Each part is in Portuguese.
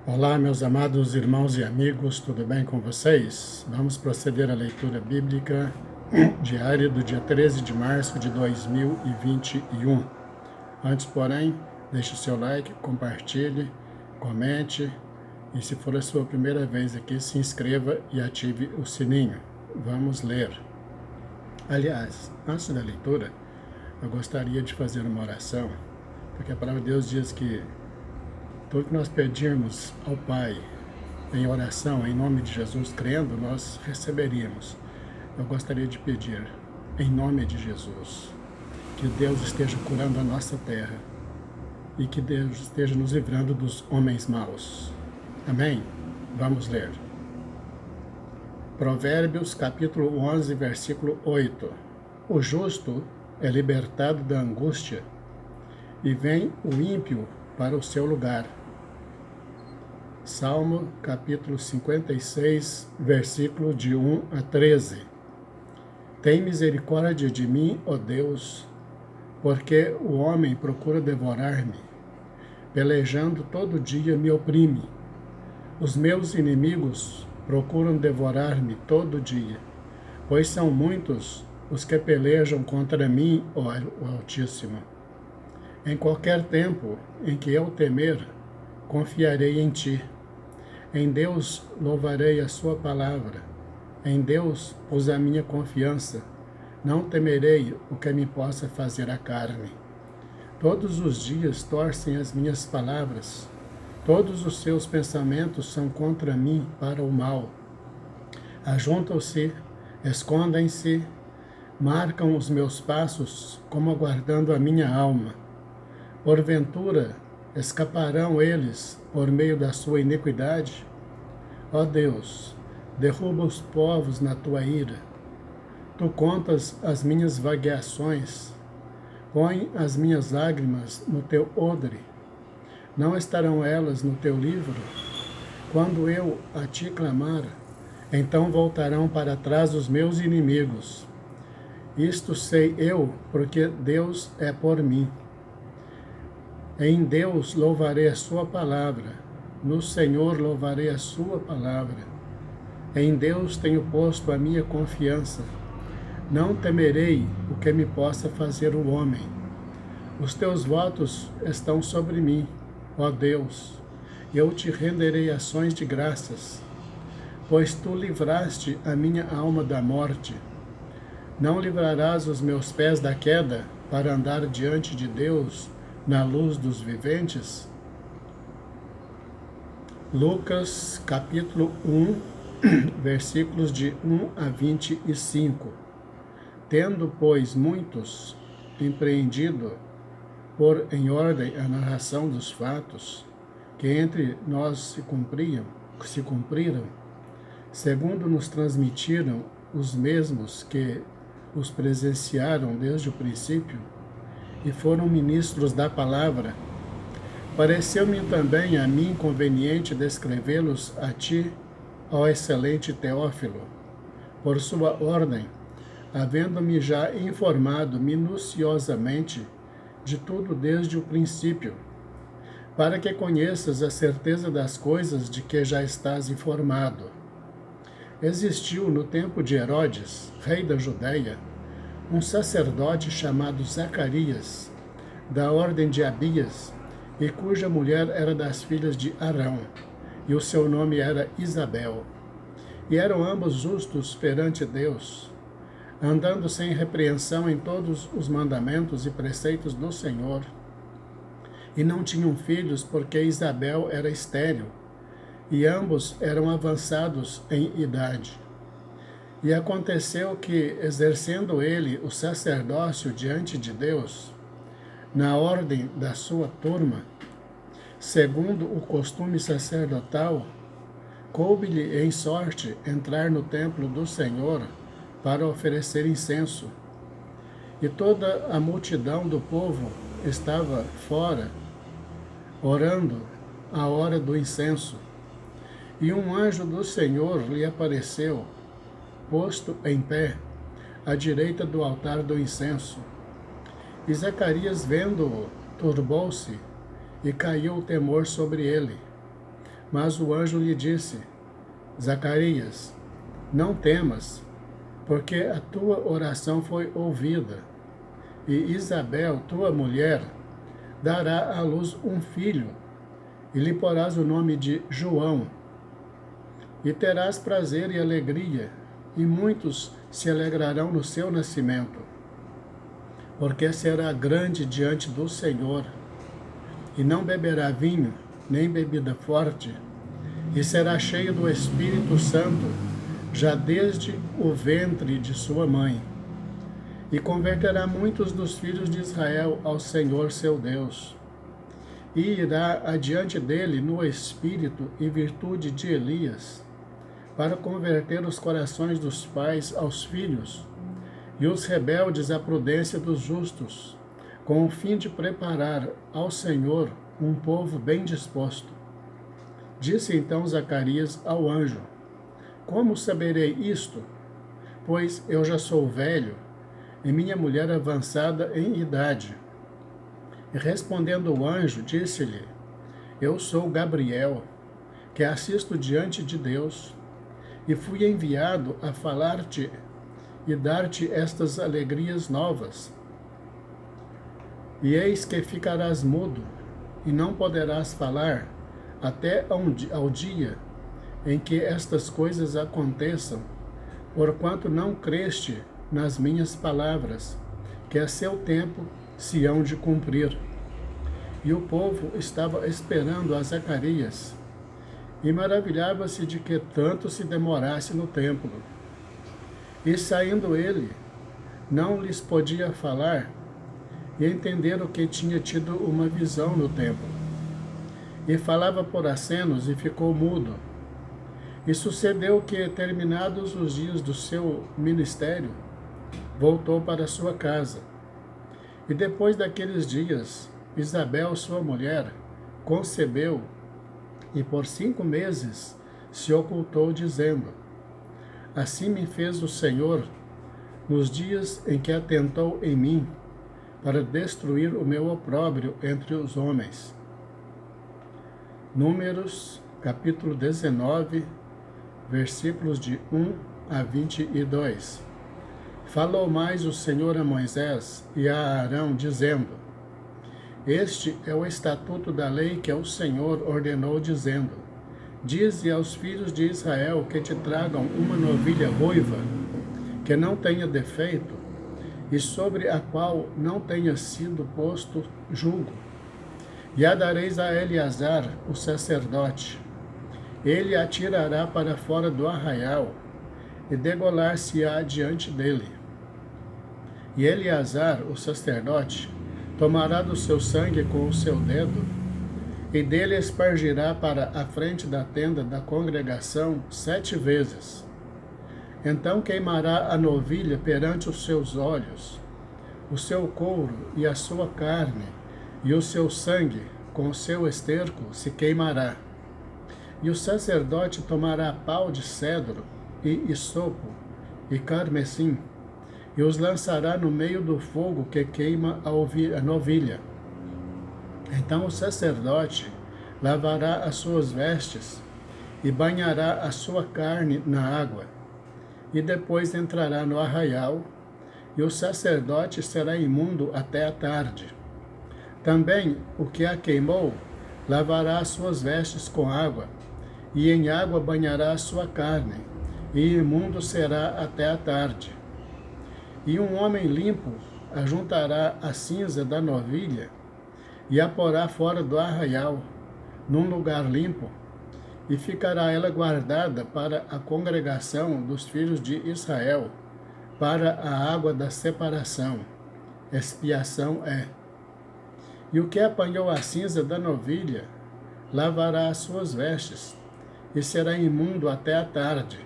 Olá, meus amados irmãos e amigos, tudo bem com vocês? Vamos proceder à leitura bíblica diária do dia 13 de março de 2021. Antes, porém, deixe o seu like, compartilhe, comente e, se for a sua primeira vez aqui, se inscreva e ative o sininho. Vamos ler. Aliás, antes da leitura, eu gostaria de fazer uma oração, porque a palavra de Deus diz que tudo que nós pedirmos ao Pai em oração, em nome de Jesus, crendo, nós receberíamos. Eu gostaria de pedir, em nome de Jesus, que Deus esteja curando a nossa terra e que Deus esteja nos livrando dos homens maus. Amém? Vamos ler. Provérbios, capítulo 11, versículo 8. O justo é libertado da angústia e vem o ímpio para o seu lugar. Salmo, capítulo 56, versículo de 1 a 13. Tem misericórdia de mim, ó Deus, porque o homem procura devorar-me, pelejando todo dia me oprime. Os meus inimigos procuram devorar-me todo dia, pois são muitos os que pelejam contra mim, ó Altíssimo. Em qualquer tempo em que eu temer, confiarei em ti. Em Deus louvarei a sua palavra. Em Deus pus a minha confiança. Não temerei o que me possa fazer a carne. Todos os dias torcem as minhas palavras. Todos os seus pensamentos são contra mim para o mal. Ajuntam-se, escondem-se, marcam os meus passos como aguardando a minha alma. Porventura, escaparão eles por meio da sua iniquidade? Ó Deus, derruba os povos na tua ira. Tu contas as minhas vagueações, põe as minhas lágrimas no teu odre. Não estarão elas no teu livro? Quando eu a ti clamar, então voltarão para trás os meus inimigos. Isto sei eu, porque Deus é por mim. Em Deus louvarei a sua palavra, no Senhor louvarei a sua palavra. Em Deus tenho posto a minha confiança. Não temerei o que me possa fazer o homem. Os teus votos estão sobre mim, ó Deus, e eu te renderei ações de graças, pois tu livraste a minha alma da morte. Não livrarás os meus pés da queda para andar diante de Deus na luz dos viventes? Lucas, capítulo 1, versículos de 1 a 25. Tendo, pois, muitos empreendido pôr em ordem a narração dos fatos que entre nós se cumpriram, segundo nos transmitiram os mesmos que os presenciaram desde o princípio, e foram ministros da palavra, pareceu-me também a mim conveniente descrevê-los a ti, ó excelente Teófilo, por sua ordem, havendo-me já informado minuciosamente de tudo desde o princípio, para que conheças a certeza das coisas de que já estás informado. Existiu no tempo de Herodes, rei da Judéia, um sacerdote chamado Zacarias, da ordem de Abias, e cuja mulher era das filhas de Arão, e o seu nome era Isabel. E eram ambos justos perante Deus, andando sem repreensão em todos os mandamentos e preceitos do Senhor. E não tinham filhos, porque Isabel era estéril, e ambos eram avançados em idade. E aconteceu que, exercendo ele o sacerdócio diante de Deus, na ordem da sua turma, segundo o costume sacerdotal, coube-lhe em sorte entrar no templo do Senhor para oferecer incenso. E toda a multidão do povo estava fora, orando à hora do incenso. E um anjo do Senhor lhe apareceu, posto em pé, à direita do altar do incenso. E Zacarias, vendo-o, turbou-se, e caiu o temor sobre ele. Mas o anjo lhe disse: Zacarias, não temas, porque a tua oração foi ouvida, e Isabel, tua mulher, dará à luz um filho, e lhe porás o nome de João. E terás prazer e alegria, e muitos se alegrarão no seu nascimento, porque será grande diante do Senhor, e não beberá vinho, nem bebida forte, e será cheio do Espírito Santo, já desde o ventre de sua mãe. E converterá muitos dos filhos de Israel ao Senhor seu Deus. E irá adiante dele no espírito e virtude de Elias, para converter os corações dos pais aos filhos, e os rebeldes à prudência dos justos, com o fim de preparar ao Senhor um povo bem disposto. Disse então Zacarias ao anjo: Como saberei isto? Pois eu já sou velho, e minha mulher avançada em idade. E respondendo o anjo, disse-lhe: Eu sou Gabriel, que assisto diante de Deus, e fui enviado a falar-te e dar-te estas alegrias novas. E eis que ficarás mudo, e não poderás falar, até ao dia em que estas coisas aconteçam, porquanto não creste nas minhas palavras, que a seu tempo se hão de cumprir. E o povo estava esperando a Zacarias, e maravilhava-se de que tanto se demorasse no templo. E saindo ele, não lhes podia falar, e entenderam que tinha tido uma visão no templo. E falava por acenos e ficou mudo. E sucedeu que, terminados os dias do seu ministério, voltou para sua casa. E depois daqueles dias, Isabel, sua mulher, concebeu, e por 5 meses se ocultou, dizendo: Assim me fez o Senhor nos dias em que atentou em mim, para destruir o meu opróbrio entre os homens. Números, capítulo 19, versículos de 1 a 22. Falou mais o Senhor a Moisés e a Arão, dizendo: Este é o estatuto da lei que o Senhor ordenou, dizendo: Dize aos filhos de Israel que te tragam uma novilha ruiva, que não tenha defeito, e sobre a qual não tenha sido posto jugo. E a dareis a Eleazar, o sacerdote. Ele a tirará para fora do arraial, e degolar-se-á diante dele. E Eleazar, o sacerdote, tomará do seu sangue com o seu dedo, e dele espargirá para a frente da tenda da congregação 7 vezes. Então queimará a novilha perante os seus olhos, o seu couro e a sua carne, e o seu sangue, com o seu esterco, se queimará. E o sacerdote tomará pau de cedro, e isopo, e carmesim, e os lançará no meio do fogo que queima a novilha. Então o sacerdote lavará as suas vestes, e banhará a sua carne na água, e depois entrará no arraial, e o sacerdote será imundo até a tarde. Também o que a queimou lavará as suas vestes com água, e em água banhará a sua carne, e imundo será até a tarde. E um homem limpo ajuntará a cinza da novilha, e a porá fora do arraial, num lugar limpo, e ficará ela guardada para a congregação dos filhos de Israel, para a água da separação. Expiação é. E o que apanhou a cinza da novilha, lavará as suas vestes, e será imundo até a tarde.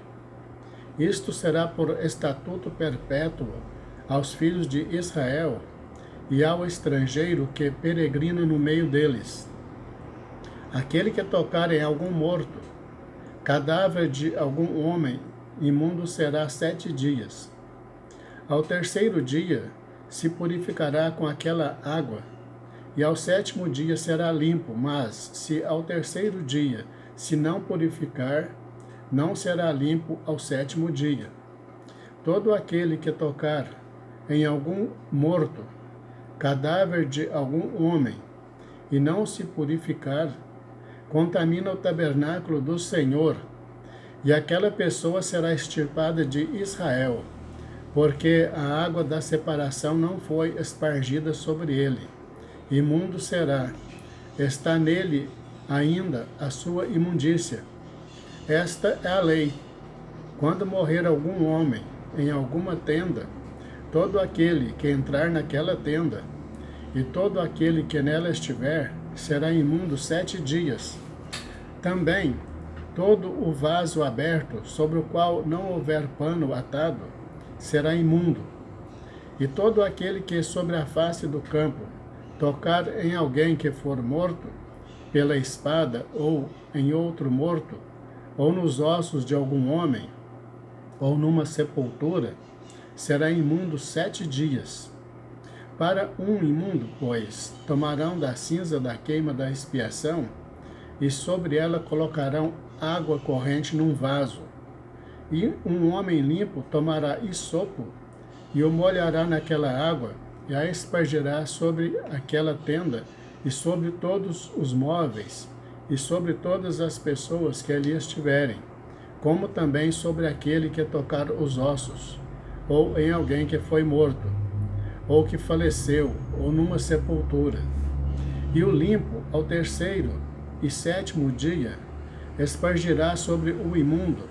Isto será por estatuto perpétuo aos filhos de Israel e ao estrangeiro que peregrina no meio deles. Aquele que tocar em algum morto, cadáver de algum homem, imundo será 7 dias. Ao 3º dia se purificará com aquela água, e ao 7º dia será limpo, mas se ao 3º dia se não purificar, não será limpo ao 7º dia. Todo aquele que tocar em algum morto, cadáver de algum homem, e não se purificar, contamina o tabernáculo do Senhor, e aquela pessoa será extirpada de Israel, porque a água da separação não foi espargida sobre ele. Imundo será, está nele ainda a sua imundícia. Esta é a lei. Quando morrer algum homem em alguma tenda, todo aquele que entrar naquela tenda, e todo aquele que nela estiver, será imundo 7 dias. Também todo o vaso aberto, sobre o qual não houver pano atado, será imundo. E todo aquele que sobre a face do campo tocar em alguém que for morto pela espada, ou em outro morto, ou nos ossos de algum homem, ou numa sepultura, será imundo 7 dias. Para um imundo, pois, tomarão da cinza da queima da expiação, e sobre ela colocarão água corrente num vaso. E um homem limpo tomará isopo, e o molhará naquela água, e a espargirá sobre aquela tenda, e sobre todos os móveis, e sobre todas as pessoas que ali estiverem, como também sobre aquele que tocar os ossos, ou em alguém que foi morto, ou que faleceu, ou numa sepultura. E o limpo, ao 3º e 7º dia, espargirá sobre o imundo,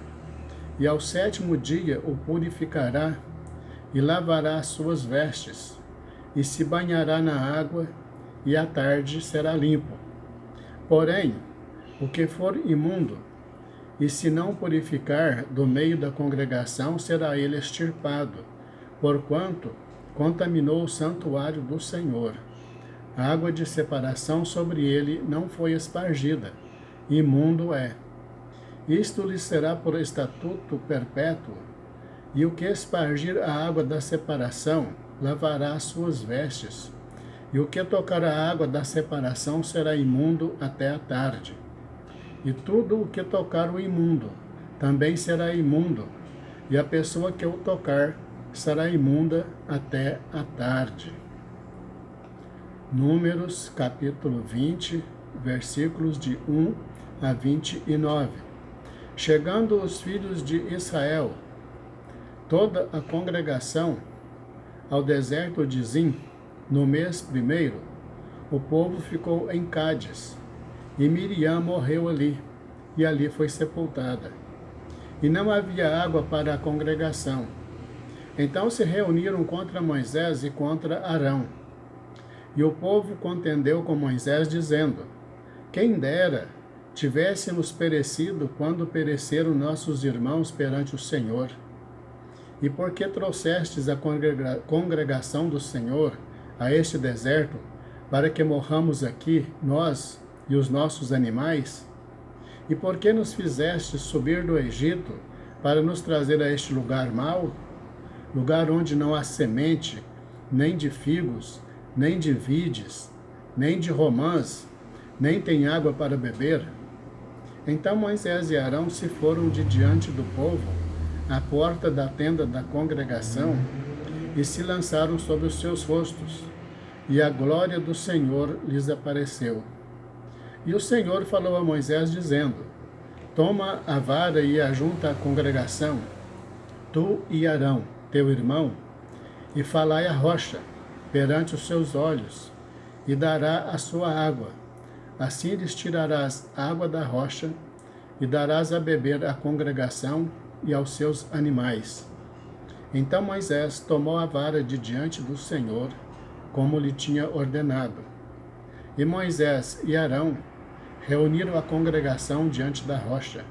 e ao 7º dia o purificará, e lavará as suas vestes, e se banhará na água, e à tarde será limpo. Porém, o que for imundo, e se não purificar do meio da congregação, será ele extirpado, porquanto contaminou o santuário do Senhor. A água de separação sobre ele não foi espargida, imundo é. Isto lhe será por estatuto perpétuo, e o que espargir a água da separação, lavará as suas vestes, e o que tocar a água da separação será imundo até a tarde. E tudo o que tocar o imundo, também será imundo, e a pessoa que o tocar será imunda até a tarde. Números, capítulo 20, versículos de 1 a 29. Chegando os filhos de Israel, toda a congregação, ao deserto de Zim, no mês 1º, o povo ficou em Cádiz, e Miriam morreu ali, e ali foi sepultada. E não havia água para a congregação. Então se reuniram contra Moisés e contra Arão. E o povo contendeu com Moisés, dizendo: quem dera tivéssemos perecido quando pereceram nossos irmãos perante o Senhor. E por que trouxestes a congregação do Senhor a este deserto, para que morramos aqui, nós e os nossos animais? E por que nos fizestes subir do Egito, para nos trazer a este lugar mau? Lugar onde não há semente, nem de figos, nem de vides, nem de romãs, nem tem água para beber? Então Moisés e Arão se foram de diante do povo, à porta da tenda da congregação, e se lançaram sobre os seus rostos, e a glória do Senhor lhes apareceu. E o Senhor falou a Moisés, dizendo: toma a vara e ajunta a congregação, tu e Arão, teu irmão, e falai a rocha perante os seus olhos, e dará a sua água. Assim lhes tirarás água da rocha, e darás a beber à congregação e aos seus animais. Então Moisés tomou a vara de diante do Senhor, como lhe tinha ordenado. E Moisés e Arão reuniram a congregação diante da rocha.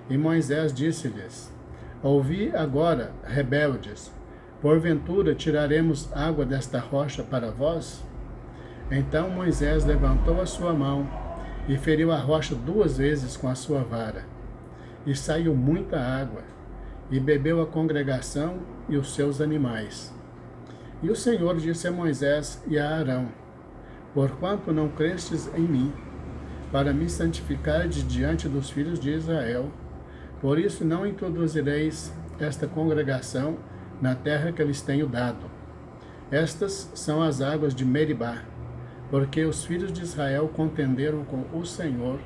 E Moisés disse-lhes: ouvi agora, rebeldes, porventura tiraremos água desta rocha para vós? Então Moisés levantou a sua mão e feriu a rocha 2 vezes com a sua vara. E saiu muita água, e bebeu a congregação e os seus animais. E o Senhor disse a Moisés e a Arão: porquanto não crestes em mim, para me santificar diante dos filhos de Israel. Por isso não introduzireis esta congregação na terra que lhes tenho dado. Estas são as águas de Meribá, porque os filhos de Israel contenderam com o Senhor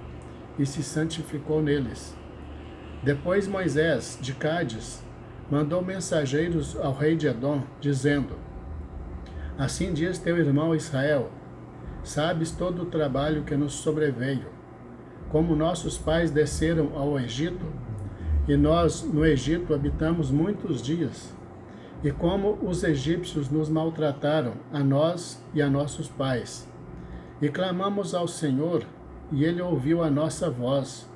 e se santificou neles. Depois Moisés, de Cádiz, mandou mensageiros ao rei de Edom, dizendo: Assim diz teu irmão Israel, sabes todo o trabalho que nos sobreveio, como nossos pais desceram ao Egito, e nós no Egito habitamos muitos dias, e como os egípcios nos maltrataram, a nós e a nossos pais. E clamamos ao Senhor, e ele ouviu a nossa voz,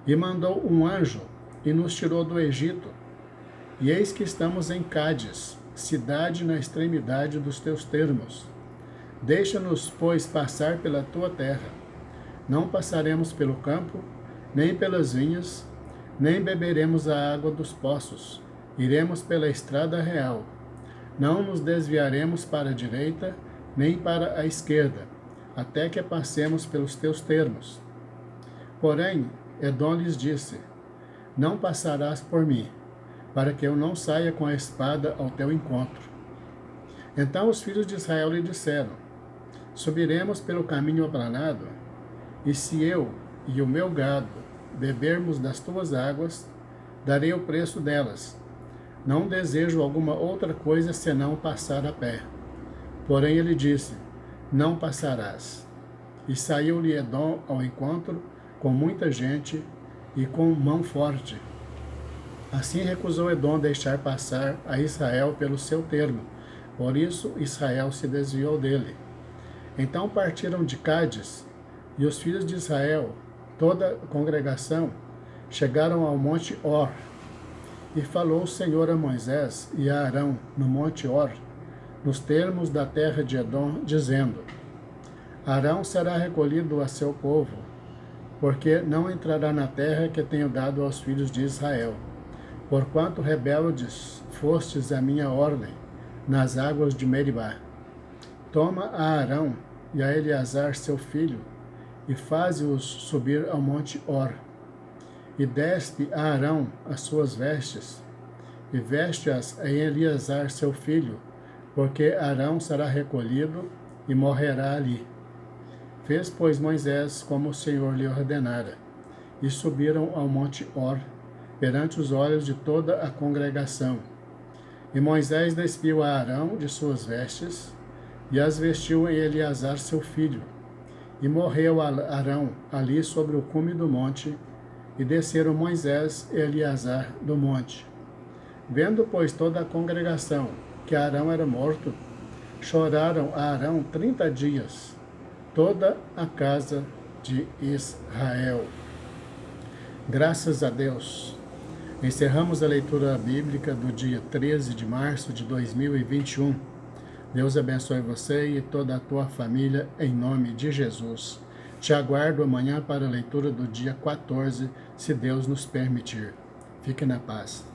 e mandou um anjo, e nos tirou do Egito. E eis que estamos em Cádiz, cidade na extremidade dos teus termos. Deixa-nos, pois, passar pela tua terra. Não passaremos pelo campo, nem pelas vinhas, nem beberemos a água dos poços. Iremos pela estrada real. Não nos desviaremos para a direita, nem para a esquerda, até que passemos pelos teus termos. Porém, Edom lhes disse: Não passarás por mim, para que eu não saia com a espada ao teu encontro. Então os filhos de Israel lhe disseram: Subiremos pelo caminho aplanado, e se eu e o meu gado bebermos das tuas águas, darei o preço delas. Não desejo alguma outra coisa senão passar a pé. Porém ele disse: Não passarás. E saiu-lhe Edom ao encontro com muita gente e com mão forte. Assim recusou Edom deixar passar a Israel pelo seu termo. Por isso Israel se desviou dele. Então partiram de Cádiz, e os filhos de Israel, toda a congregação, chegaram ao monte Hor. E falou o Senhor a Moisés e a Arão no monte Hor, nos termos da terra de Edom, dizendo: Arão será recolhido a seu povo, porque não entrará na terra que tenho dado aos filhos de Israel. Porquanto rebeldes fostes a minha ordem nas águas de Meribá. Toma a Arão e a Eleazar seu filho, e faze-os subir ao monte Hor. E deste a Arão as suas vestes, e veste-as a Eleazar seu filho, porque Arão será recolhido e morrerá ali. Fez, pois, Moisés como o Senhor lhe ordenara, e subiram ao monte Hor, perante os olhos de toda a congregação. E Moisés despiu a Arão de suas vestes, e as vestiu em Eleazar seu filho. E morreu Arão ali sobre o cume do monte, e desceram Moisés e Eleazar do monte. Vendo, pois, toda a congregação que Arão era morto, choraram a Arão 30 dias, toda a casa de Israel. Graças a Deus. Encerramos a leitura bíblica do dia 13 de março de 2021. Deus abençoe você e toda a tua família, em nome de Jesus. Te aguardo amanhã para a leitura do dia 14, se Deus nos permitir. Fique na paz.